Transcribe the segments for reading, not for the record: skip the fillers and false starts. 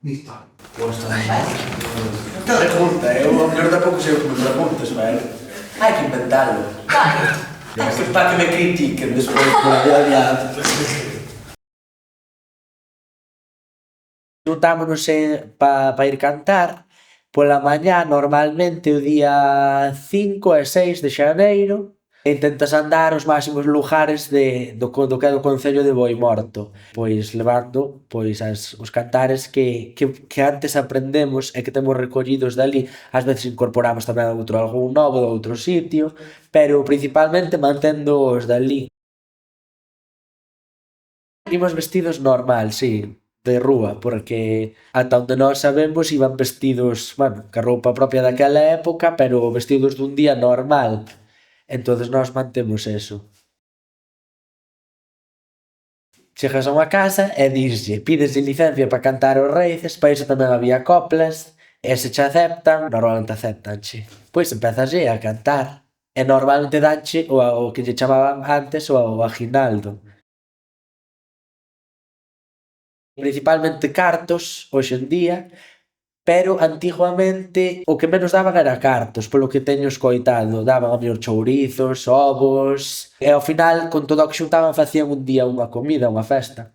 Listo. Pues non te pregunta, eu tampouco sei o que me preguntas, pero hai que inventalo. Para que me critiquen despois por día adiante. Juntámonos para ir cantar pola mañá normalmente o día 5 e 6 de xaneiro e intentas andar os máximos lugares do que é do concello de Boimorto, pois levando pois os cantares que antes aprendemos e que temos recollidos dali. Ás veces incorporamos tamén algún novo de outro sitio, pero principalmente mantendo os dali. Imos vestidos normal, sí, de rúa, porque ata onde nós sabemos iban vestidos, bueno, ca roupa propia daquela época, pero vestidos dun día normal. Entonces nós mantemos eso. Chegas a unha casa e dislle, pídeslle licencia para cantar os raíces, para iso tamén había coplas, e se che aceptan, normalmente aceptanche. Pois empezaslle a cantar. E normalmente danche o que lle chamaban antes o aguinaldo. Principalmente cartos, hoxe en día, pero antiguamente o que menos daban era cartos, polo que teño escoitado. Daban a mellor chourizos, ovos, e ao final, con todo o que xuntaban, facían un día unha comida, unha festa.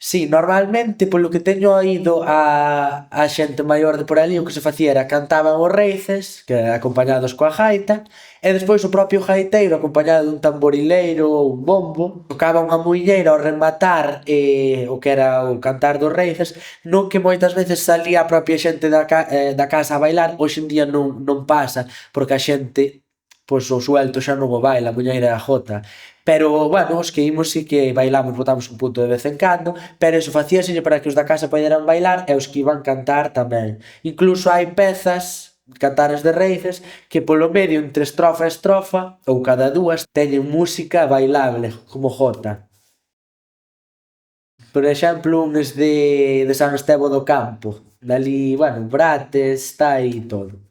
Si, normalmente, polo que teño oído a xente maior de por ali, o que se facía era cantaban os raíces, que acompañados coa gaita, e despois o propio gaiteiro, acompañado dun tamborileiro ou un bombo, tocaba unha muiñeira ao rematar o que era o cantar dos raíces, no que moitas veces salía a propia xente da casa a bailar. Hoxe en día non pasa, porque a xente, pois o suelto xa non o baila, a muñeira é a jota. Pero, bueno, os que imos sí que bailamos, botamos un punto de vez en cando, pero eso facíaselle para que os da casa poderan bailar e os que iban cantar tamén. Incluso hai pezas, cantares de raíces, que polo medio entre estrofa e estrofa, ou cada dúas, teñen música bailable, como jota. Por exemplo, uns de San Estevo do Campo, dali, bueno, Brates, está aí todo.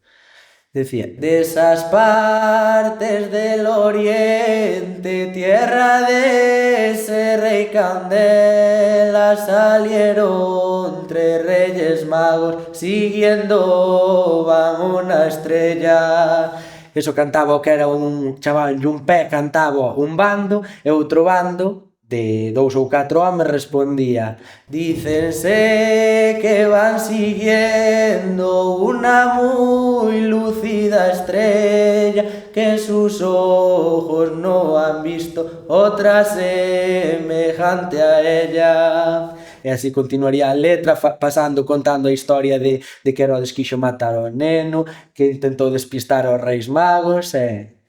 Decía, de esas partes del oriente, tierra de ese rey Candela, salieron tres reyes magos, siguiendo van una estrella. Eso cantaba o que era un chaval de un pé, cantaba un bando, e outro bando de dous ou catro homes respondía: dícense que van siguiendo una muy lúcida estrella, que sus ojos no han visto otra semejante a ella. E así continuaría a letra, pasando, contando a historia de que Herodes quixo matar ao neno, que intentou despistar aos reis magos, e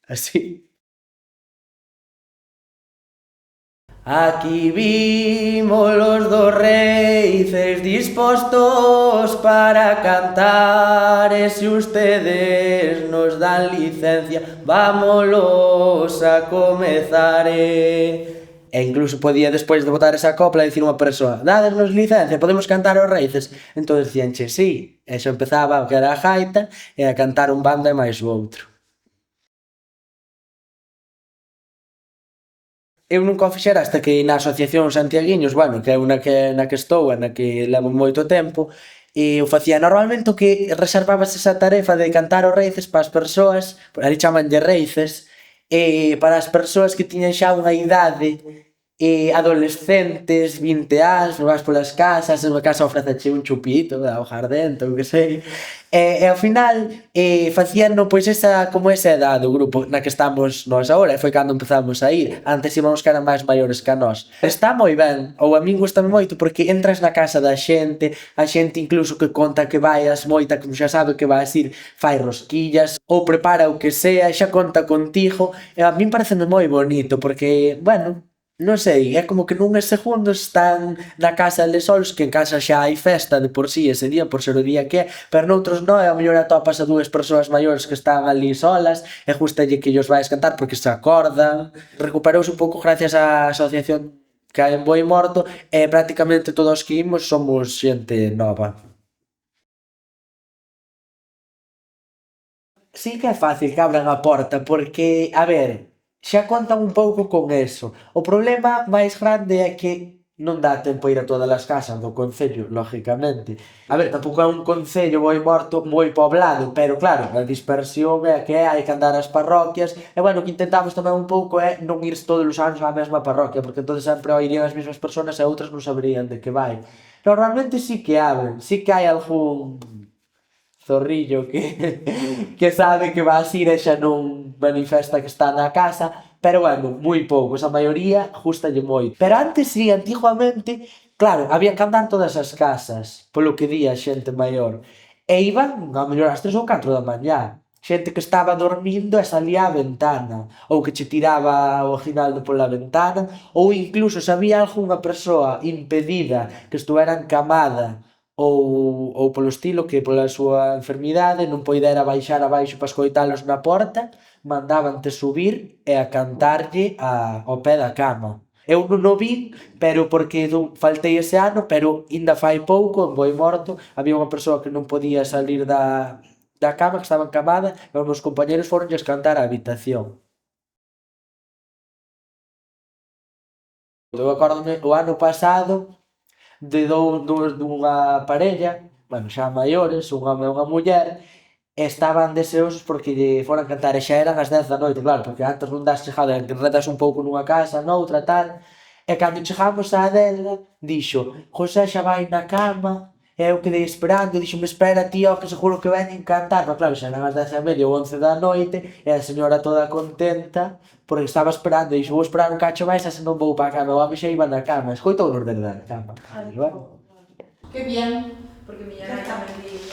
así. Aquí vimos los dos reyes dispuestos para cantar, y si ustedes nos dan licencia, vámonos a comenzar. E incluso podía, despois de botar esa copla, dicir unha persoa: dádesnos licencia, podemos cantar os raíces. Entón dicíanche sí, e xa empezaba o que era a gaita e a cantar un bando e máis o outro. Eu nunca o fixera hasta que na asociación Santiaguiños, bueno, que é na que estou e na que levo moito tempo, e o facía normalmente. O que reservabas esa tarefa de cantar os raíces para as persoas, ali chamanlle raíces, para as persoas que tiñan xa unha idade, adolescentes, 20 anos, vas polas casas, en unha casa ofréceche un chupito de augardente ou que sei, e ao final facíano pois esa, como esa edade do grupo na que estamos nós agora, e foi cando empezamos a ir. Antes íbamos que eran máis maiores que a nós. Está moi ben, ou a min gustame moito, porque entras na casa da xente, a xente incluso que conta que vaias moita, como xa sabe que vas ir, fai rosquillas ou prepara o que sea, xa conta contigo, e a min pareceme moi bonito, porque, bueno, non sei, é como que nuns segundos están na casa eles solos, que en casa xa hai festa de por sí ese día, por ser o día que é, pero noutros non, e ao mellor atopas a dúas persoas maiores que están ali solas e gustalle que llos vais cantar porque se acordan. Recuperouse un pouco gracias á asociación que hai en Boimorto, e prácticamente todos os que imos somos xente nova. Sí que é fácil que abran a porta porque, a ver, xa contan un pouco con eso. O problema máis grande é que non dá tempo a ir a todas as casas do concello, lógicamente. A ver, tampouco é un concello moi morto, moi poblado, pero claro, a dispersión é que hai que andar ás parroquias, e bueno, o que intentamos tamén un pouco é non ir todos os anos á mesma parroquia, porque entonces sempre irían as mesmas persoas e outras non saberían de que vai. Normalmente sí que abren, sí que hai algún zorrillo que sabe que vas ir e xa non manifesta que está na casa, pero bueno, moi poucos, a maioría gustalle moito. Pero antes sí, antiguamente, claro, había que andar todas as casas, polo que di a xente maior. E iban, a mellor, ás 3 ou 4 da mañá. Xente que estaba dormindo e salía á ventana, ou que che tiraba o aguinaldo pola ventana, ou incluso se había algunha persoa impedida que estuvera encamada ou polo estilo que pola súa enfermidade non poidera baixar abaixo para escoitalos na porta, mandábante subir e a cantarlle ao pé da cama. Eu non o vin, pero porque faltei ese ano, pero inda fai pouco, en Boimorto, había unha persoa que non podía salir da cama, que estaba encamada, e os meus compañeros foronlles cantar á habitación. Eu acórdome o ano pasado dunha parella, bueno, xa maiores, un home e unha muller, e estaban deseosos porque lle foran cantar e xa eran as 10 da noite, claro, porque antes non das chegado, que enredas un pouco nunha casa, noutra, tal, e cando chegamos á dela, dixo, José xa vai na cama, e eu quedei esperando, dixo, me espera tío, que seguro que veñen cantar, pero claro, xa eran as 10 e media ou 11 da noite, e a señora toda contenta, porque estaba esperando, dixo, vou esperar un cacho máis, así non vou para a cama, o home xa iba na cama, escoitou nos desde a cama. Qué bien, porque mi nana también